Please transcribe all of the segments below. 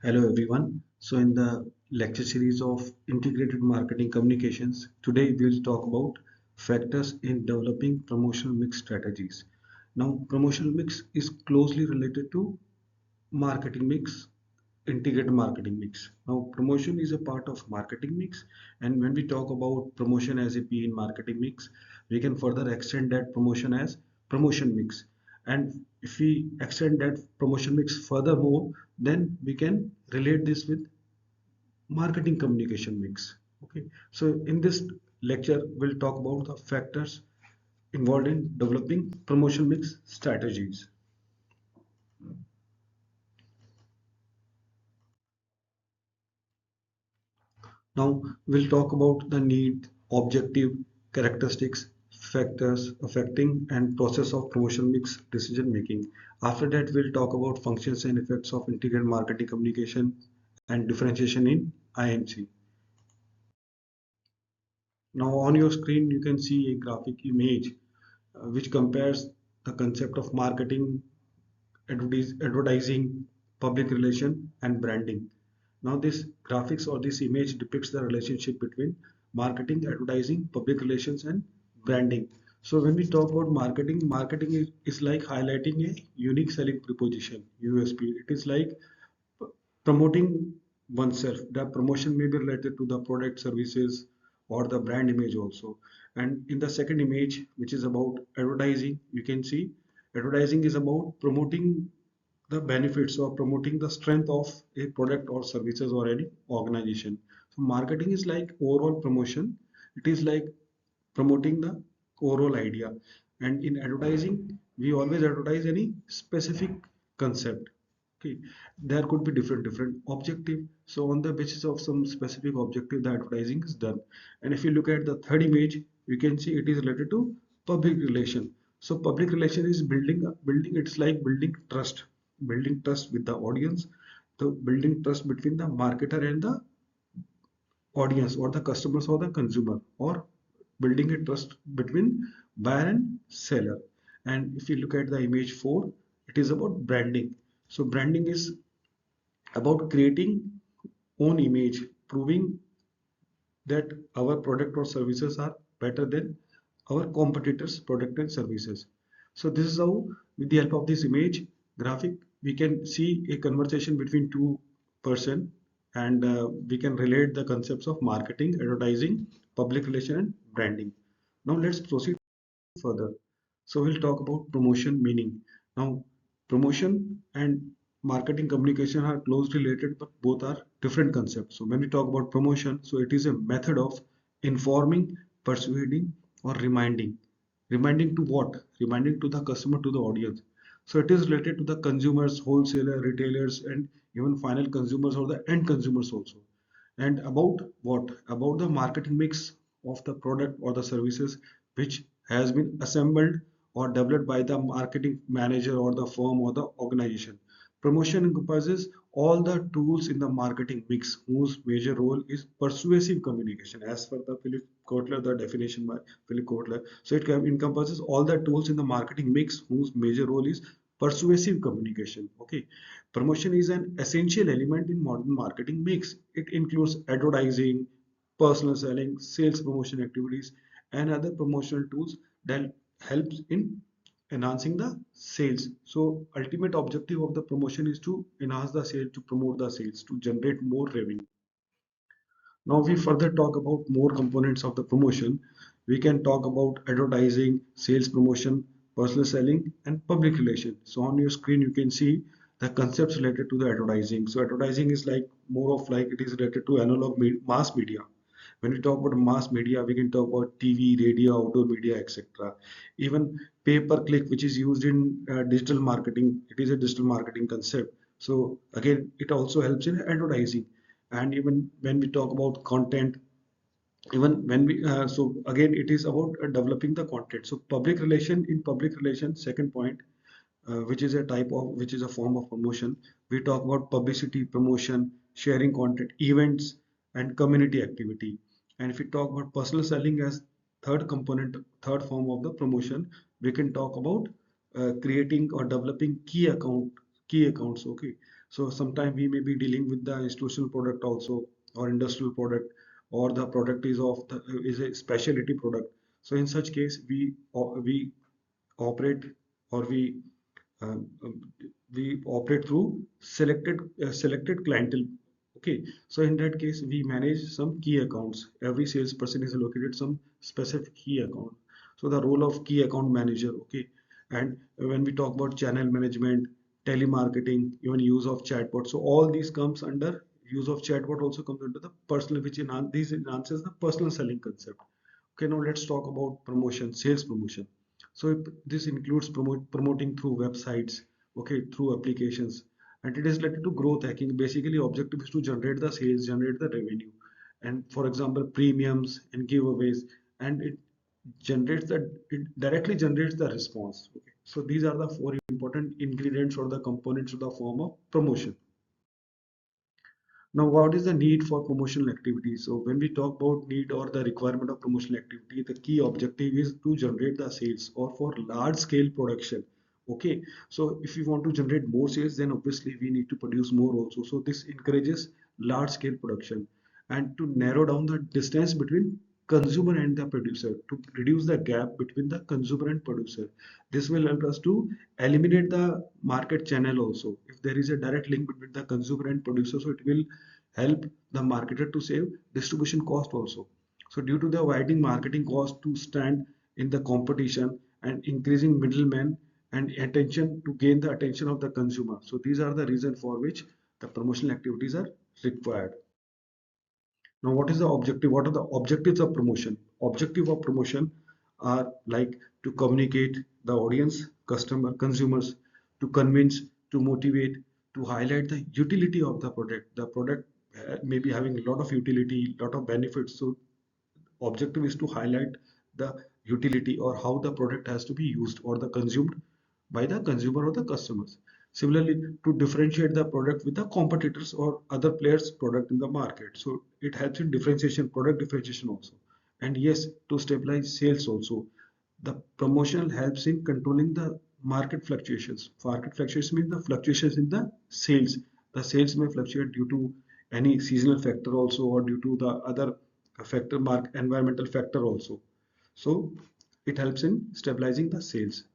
Hello everyone. So in the lecture series of integrated marketing communications, today we'll talk about factors in developing promotional mix strategies. Now, promotional mix is closely related to marketing mix, integrated marketing mix. Now, promotion is a part of marketing mix, and when we talk about promotion as a P in marketing mix, we can further extend that promotion as promotion mix. And if we extend that promotion mix furthermore, then we can relate this with marketing communication mix. Okay, so in this lecture, we'll talk about the factors involved in developing promotion mix strategies. Now we'll talk about the need, objective, characteristics, factors affecting and process of promotion mix decision making. After that, we'll talk about functions and effects of integrated marketing communication and differentiation in IMC. Now on your screen, you can see a graphic image which compares the concept of marketing, advertising, public relation, and branding. Now, this graphics or this image depicts the relationship between marketing, advertising, public relations, and branding. So, when we talk about marketing, marketing is like highlighting a unique selling proposition (USP). It is like promoting oneself. The promotion may be related to the product, services, or the brand image also. And in the second image, which is about advertising, you can see advertising is about promoting the benefits or promoting the strength of a product or services or any organization. So marketing is like overall promotion. It is like promoting the overall idea. And in advertising, we always advertise any specific concept. Okay, there could be different objective. So on the basis of some specific objective, the advertising is done. And if you look at the third image, you can see it is related to public relation. So public relation is building. It's like building trust with the audience, the building trust between the marketer and the audience or the customers or the consumer, or building a trust between buyer and seller. And if you look at the image 4, it is about branding. So branding is about creating own image, proving that our product or services are better than our competitors product and services. So this is how, with the help of this image graphic, we can see a conversation between two person, and we can relate the concepts of marketing, advertising, public relation, and branding. Now let's proceed further. So we'll talk about promotion meaning. Now, promotion and marketing communication are closely related, but both are different concepts. So when we talk about promotion, so it is a method of informing, persuading, or reminding. Reminding to what? Reminding to the customer, to the audience. So it is related to the consumers, wholesaler, retailers, and even final consumers or the end consumers also. And about what? About the marketing mix of the product or the services which has been assembled or developed by the marketing manager or the firm or the organization. Promotion encompasses all the tools in the marketing mix whose major role is persuasive communication as per the Philip Kotler, the definition by Philip Kotler. So it encompasses all the tools in the marketing mix whose major role is persuasive communication. Okay, promotion is an essential element in modern marketing mix. It includes advertising, personal selling, sales promotion activities, and other promotional tools that helps in enhancing the sales. So ultimate objective of the promotion is to enhance the sales, to promote the sales, to generate more revenue. Now we further talk about more components of the promotion. We can talk about advertising, sales promotion, personal selling, and public relation. So on your screen you can see the concepts related to the advertising. So advertising is like more of like it is related to analog mass media. When we talk about mass media, we can talk about TV, radio, outdoor media, etc. Even pay per click, which is used in digital marketing, it is a digital marketing concept. So again, it also helps in advertising. And even when we talk about content, even when we so again it is about developing the content. So public relation, in public relation, second point, which is a type of, which is a form of promotion, we talk about publicity, promotion, sharing content, events, and community activity. And if we talk about personal selling as third component, third form of the promotion, we can talk about creating or developing key accounts. Okay, So sometimes we may be dealing with the institutional product also, or industrial product, or the product is a specialty product. So in such case we operate, or um, um, we operate through selected clientele. Okay, so in that case we manage some key accounts. Every salesperson is allocated some specific key account. So the role of key account manager. Okay, and when we talk about channel management, telemarketing, even use of chatbot, so all these comes under use of chatbot, also comes under the personal, which these enhances the personal selling concept. Okay, now let's talk about promotion, sales promotion. So this includes promoting through websites, okay, through applications, and it is related to growth hacking. Basically, objective is to generate the sales, generate the revenue, and for example, premiums and giveaways, and it directly generates the response. Okay, so these are the four important ingredients or the components of the form of promotion. Now, what is the need for promotional activity? So when we talk about need or the requirement of promotional activity, the key objective is to generate the sales or for large scale production. Okay, so if we want to generate more sales, then obviously we need to produce more also. So this encourages large scale production, and to narrow down the distance between consumer and the producer, to reduce the gap between the consumer and producer. This will help us to eliminate the market channel also. If there is a direct link between the consumer and producer, so it will help the marketer to save distribution cost also. So due to the widening marketing cost to stand in the competition and increasing middlemen and attention to gain the attention of the consumer. So these are the reason for which the promotional activities are required. Now, what is the objective? What are the objectives of promotion? Objective of promotion are like to communicate the audience, customer, consumers, to convince, to motivate, to highlight the utility of the product. The product may be having a lot of utility, lot of benefits. So objective is to highlight the utility or how the product has to be used or the consumed by the consumer or the customers. Similarly, to differentiate the product with the competitors or other players product in the market. So it helps in differentiation, product differentiation also. And yes, to stabilize sales also. The promotion helps in controlling the market fluctuations. Market fluctuations means the fluctuations in the sales. The sales may fluctuate due to any seasonal factor also, or due to the other factor, environmental factor also. So it helps in stabilizing the sales.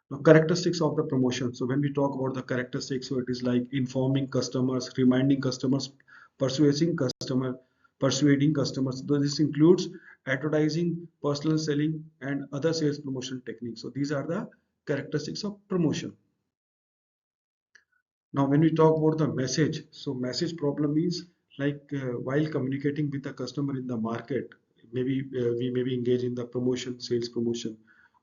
Now, characteristics of the promotion. So when we talk about the characteristics, so it is like informing customers, reminding customers, persuading customers. So this includes advertising, personal selling, and other sales promotion techniques. So these are the characteristics of promotion. Now, when we talk about the message, so message problem is like while communicating with the customer in the market, maybe we maybe engage in the promotion, sales promotion,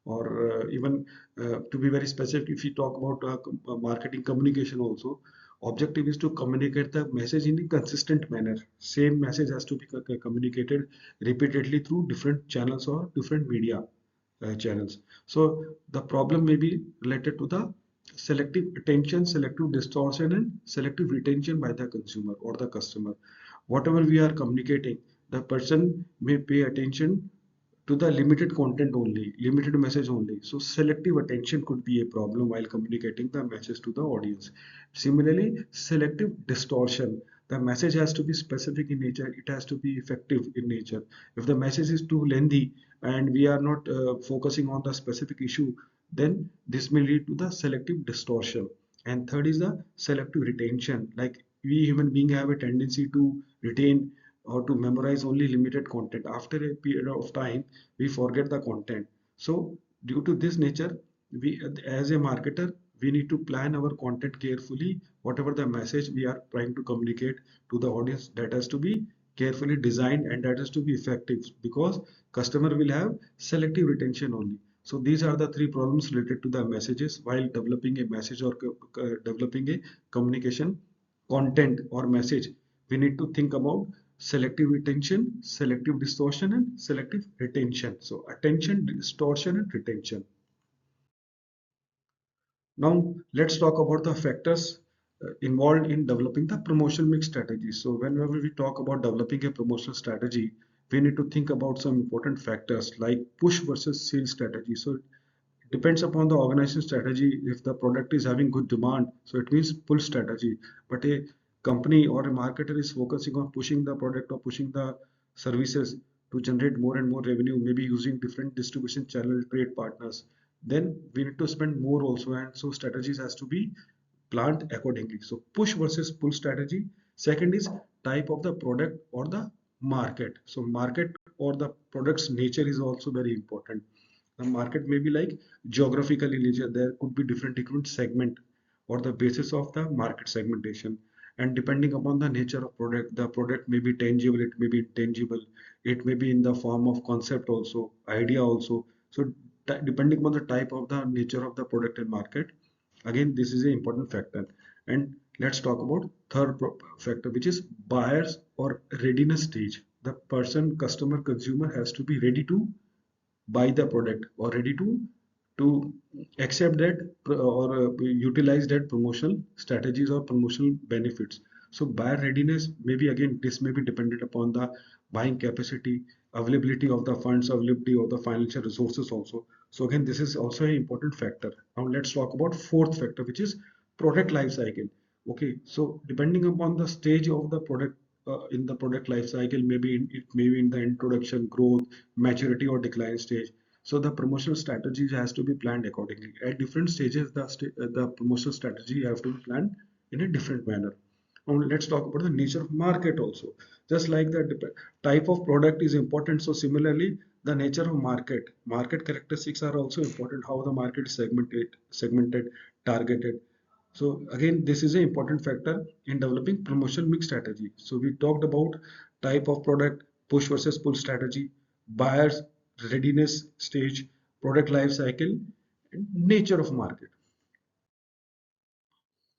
or even to be very specific, if we talk about marketing communication also, objective is to communicate the message in a consistent manner. Same message has to be communicated repeatedly through different channels or different media channels. So the problem may be related to the selective attention, selective distortion, and selective retention by the consumer or the customer. Whatever we are communicating, the person may pay attention to the limited content only, limited message only. So selective attention could be a problem while communicating the message to the audience. Similarly, selective distortion. The message has to be specific in nature. It has to be effective in nature. If the message is too lengthy and we are not focusing on the specific issue, then this may lead to the selective distortion. And third is the selective retention. Like we human being have a tendency to retain or to memorize only limited content. After a period of time, we forget the content. So due to this nature, we as a marketer, we need to plan our content carefully. Whatever the message we are trying to communicate to the audience, that has to be carefully designed and that has to be effective, because customer will have selective retention only. So these are the three problems related to the messages while developing a message or developing a communication content or message. We need to think about selective retention, selective distortion, and selective retention. So attention, distortion, and retention. Now let's talk about the factors involved in developing the promotional mix strategy. So whenever we talk about developing a promotional strategy, we need to think about some important factors like push versus sales strategy. So depends upon the organization strategy. If the product is having good demand, so it means pull strategy. But a company or a marketer is focusing on pushing the product or pushing the services to generate more and more revenue, maybe using different distribution channel trade partners, then we need to spend more also, and so strategies has to be planned accordingly. So push versus pull strategy. Second is type of the product or the market. So market or the product's nature is also very important. The market may be like geographically nature. There could be different segment or the basis of the market segmentation. And depending upon the nature of product, the product may be tangible, it may be intangible, it may be in the form of concept also, idea also. So depending upon the type of the nature of the product and market, again this is an important factor. And let's talk about third factor, which is buyers or readiness stage. The person, customer, consumer has to be ready to buy the product or ready to accept that or utilize that promotional strategies or promotional benefits. So buyer readiness, maybe again this may be dependent upon the buying capacity, availability of the funds, availability of the financial resources also. So again this is also an important factor. Now let's talk about fourth factor, which is product life cycle. Okay, so depending upon the stage of the product, in the product life cycle, maybe it may be in the introduction, growth, maturity, or decline stage. So the promotional strategy has to be planned accordingly. At different stages, the promotional strategy have to be planned in a different manner. Now let's talk about the nature of market also. Just like the type of product is important, so similarly the nature of market characteristics are also important. How the market is segmented, targeted. So again, this is an important factor in developing promotion mix strategy. So we talked about type of product, push versus pull strategy, buyers readiness stage, product life cycle, and nature of market.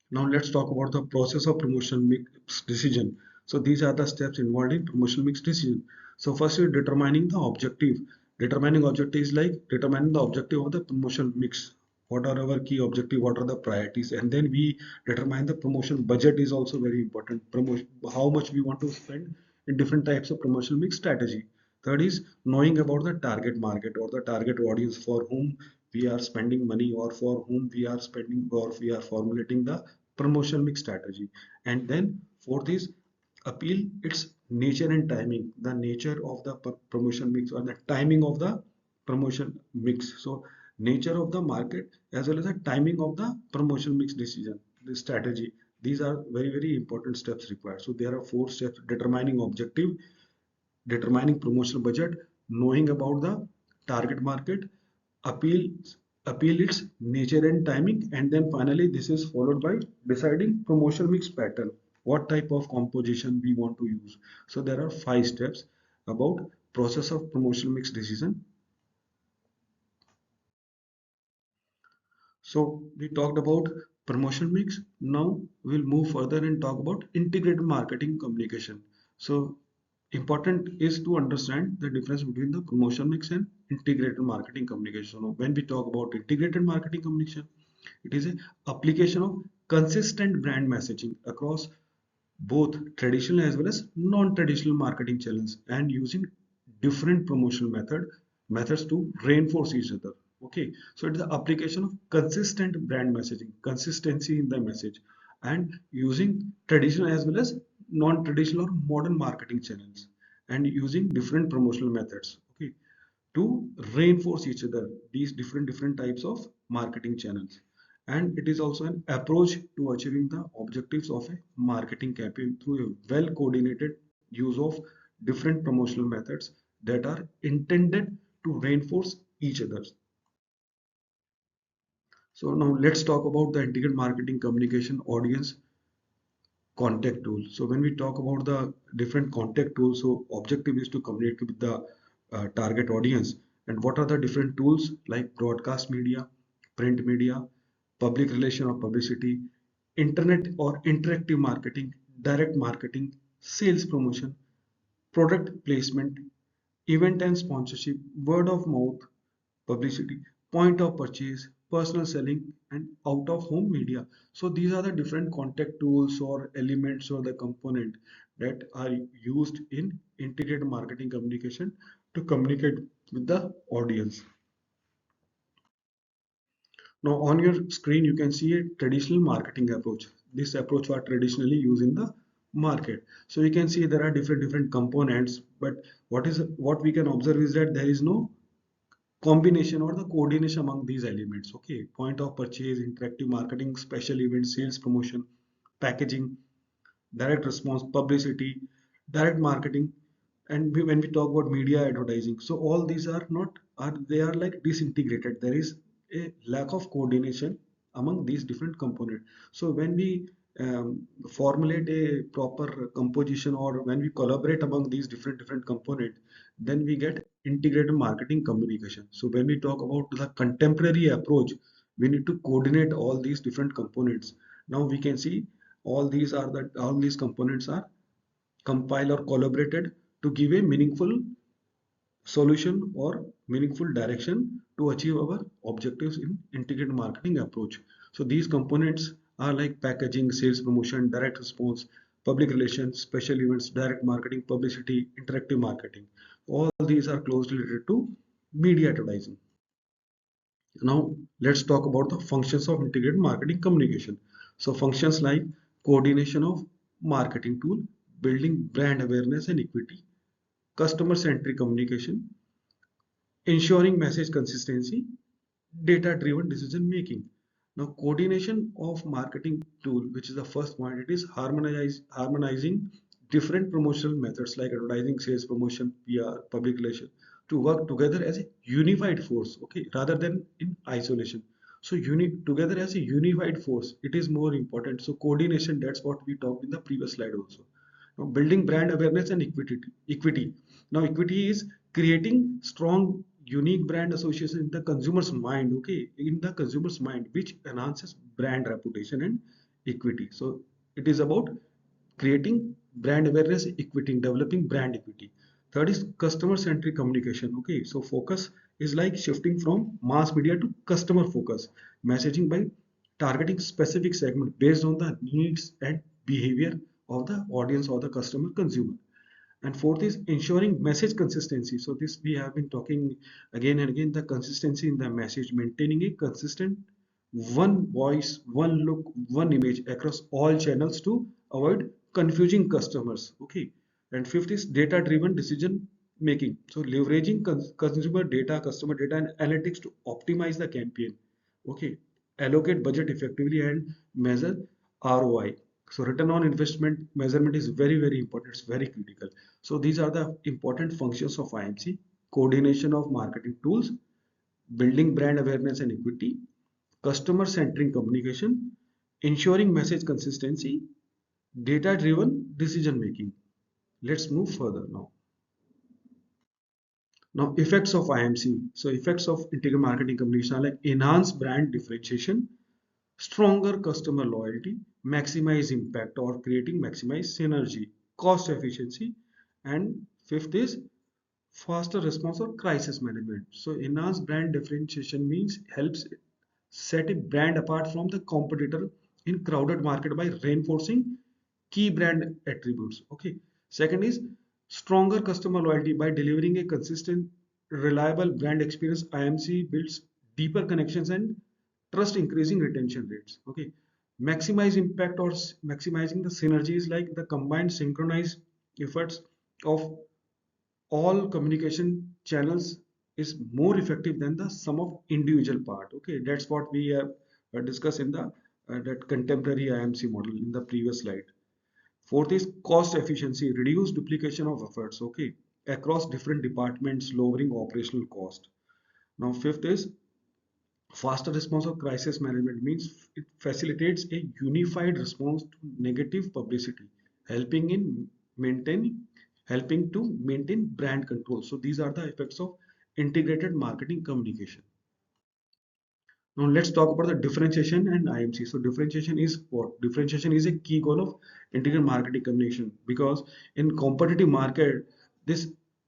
Now let's talk about the process of promotion mix decision. So these are the steps involved in promotion mix decision. So first is determining the objective. Determining objective is like determining the objective of the promotion mix. What are our key objective? What are the priorities? And then we determine the promotion budget is also very important. Promotion, how much we want to spend in different types of promotional mix strategy. Third is knowing about the target market or the target audience for whom we are spending money or for whom we are spending or we are formulating the promotional mix strategy. And then fourth is appeal its nature and timing, the nature of the promotion mix or the timing of the promotion mix. So nature of the market as well as the timing of the promotion mix decision, the strategy. These are very important steps required. So there are four steps: determining objective, determining promotional budget, knowing about the target market, appeal appeal its nature and timing, and then finally this is followed by deciding promotional mix pattern, what type of composition we want to use. So there are five steps about process of promotional mix decision. So we talked about promotion mix. Now we'll move further and talk about integrated marketing communication. So important is to understand the difference between the promotion mix and integrated marketing communication. So when we talk about integrated marketing communication, it is a application of consistent brand messaging across both traditional as well as non-traditional marketing channels and using different promotional methods to reinforce each other. Okay, so it's the application of consistent brand messaging, consistency in the message, and using traditional as well as non-traditional or modern marketing channels and using different promotional methods. Okay, to reinforce each other, these different types of marketing channels. And it is also an approach to achieving the objectives of a marketing campaign through a well coordinated use of different promotional methods that are intended to reinforce each other. So now let's talk about the integrated marketing communication audience contact tool. So when we talk about the different contact tools, so objective is to communicate with the target audience. And what are the different tools like broadcast media, print media, public relation or publicity, internet or interactive marketing, direct marketing, sales promotion, product placement, event and sponsorship, word of mouth, publicity, point of purchase, personal selling, and out of home media. So these are the different contact tools or elements or the component that are used in integrated marketing communication to communicate with the audience. Now on your screen you can see a traditional marketing approach. This approach was traditionally used in the market. So you can see there are different components, but what we can observe is that there is no combination or the coordination among these elements. Okay, point of purchase, interactive marketing, special events, sales promotion, packaging, direct response, publicity, direct marketing, and when we talk about media advertising, so all these are not are they are like disintegrated. There is a lack of coordination among these different components. So when we formulate a proper composition, or when we collaborate among these different components, then we get integrated marketing communication. So when we talk about the contemporary approach, we need to coordinate all these different components. Now we can see all these components are compiled or collaborated to give a meaningful solution or meaningful direction to achieve our objectives in integrated marketing approach. So these components are like packaging, sales promotion, direct response, public relations, special events, direct marketing, publicity, interactive marketing. All these are closely related to media advertising. Now let's talk about the functions of integrated marketing communication. So functions like coordination of marketing tool, building brand awareness and equity, customer centric communication, ensuring message consistency, data driven decision making. Now coordination of marketing tool, which is the first point, it is harmonizing different promotional methods like advertising, sales promotion, PR, public relation, to work together as a unified force, okay, rather than in isolation. So together as a unified force, it is more important. So coordination, that's what we talked in the previous slide also. Now, building brand awareness and equity. Now, equity is creating strong, unique brand association in the consumer's mind. Okay, in the consumer's mind, which enhances brand reputation and equity. So, it is about creating brand awareness, equity, developing brand equity. Third is customer centric communication. Okay, so focus is like shifting from mass media to customer focus messaging by targeting specific segment based on the needs and behavior of the audience or the customer consumer. And fourth is ensuring message consistency. So this we have been talking again and again, the consistency in the message, maintaining a consistent one voice, one look, one image across all channels to avoid confusing customers. Okay. And fifth is data driven decision making. So leveraging consumer data, customer data and analytics to optimize the campaign. Okay. Allocate budget effectively and measure ROI. So return on investment measurement is very important. It's very critical. So these are the important functions of IMC: coordination of marketing tools, building brand awareness and equity, customer centric communication, ensuring message consistency, data driven decision making. Let's move further now. Now effects of IMC. So effects of integrated marketing communication are like enhanced brand differentiation, stronger customer loyalty, maximize impact or creating maximize synergy, cost efficiency, and fifth is faster response or crisis management. So enhanced brand differentiation means helps set a brand apart from the competitor in crowded market by reinforcing key brand attributes. Okay. Second is stronger customer loyalty by delivering a consistent, reliable brand experience. IMC builds deeper connections and trust, increasing retention rates. Okay. Maximize impact or maximizing the synergies like the combined synchronized efforts of all communication channels is more effective than the sum of individual part. Okay, that's what we have discussed in the that contemporary IMC model in the previous slide. Fourth is cost efficiency, reduce duplication of efforts, okay, across different departments, lowering operational cost. Now fifth is faster response of crisis management, means it facilitates a unified response to negative publicity, helping in maintaining helping to maintain brand control. So these are the effects of integrated marketing communication. Now let's talk about the differentiation and IMC. So differentiation is what? Differentiation is a key goal of integrated marketing communication, because in competitive market, this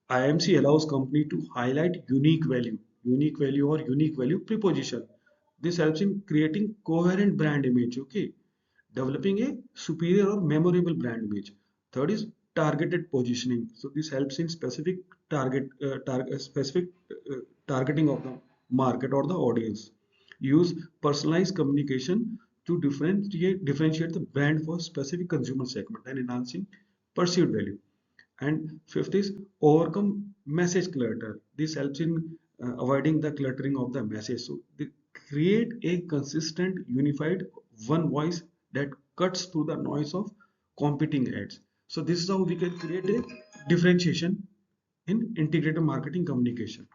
IMC allows company to highlight unique value or unique value proposition. This helps in creating coherent brand image. Okay, developing a superior or memorable brand image. Third is targeted positioning. So this helps in specific targeting of the market or the audience. Use personalized communication to differentiate the brand for specific consumer segment and enhancing perceived value. And fifth is overcome message clutter. This helps in avoiding the cluttering of the message. So they create a consistent, unified one voice that cuts through the noise of competing ads. So this is how we can create a differentiation in integrated marketing communication.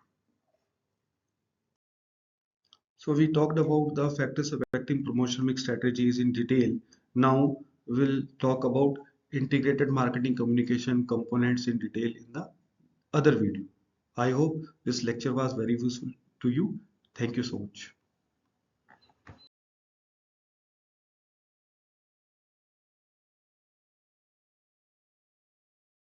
So we talked about the factors affecting promotional mix strategies in detail. Now we'll talk about integrated marketing communication components in detail in the other video. I hope this lecture was very useful to you. Thank you so much.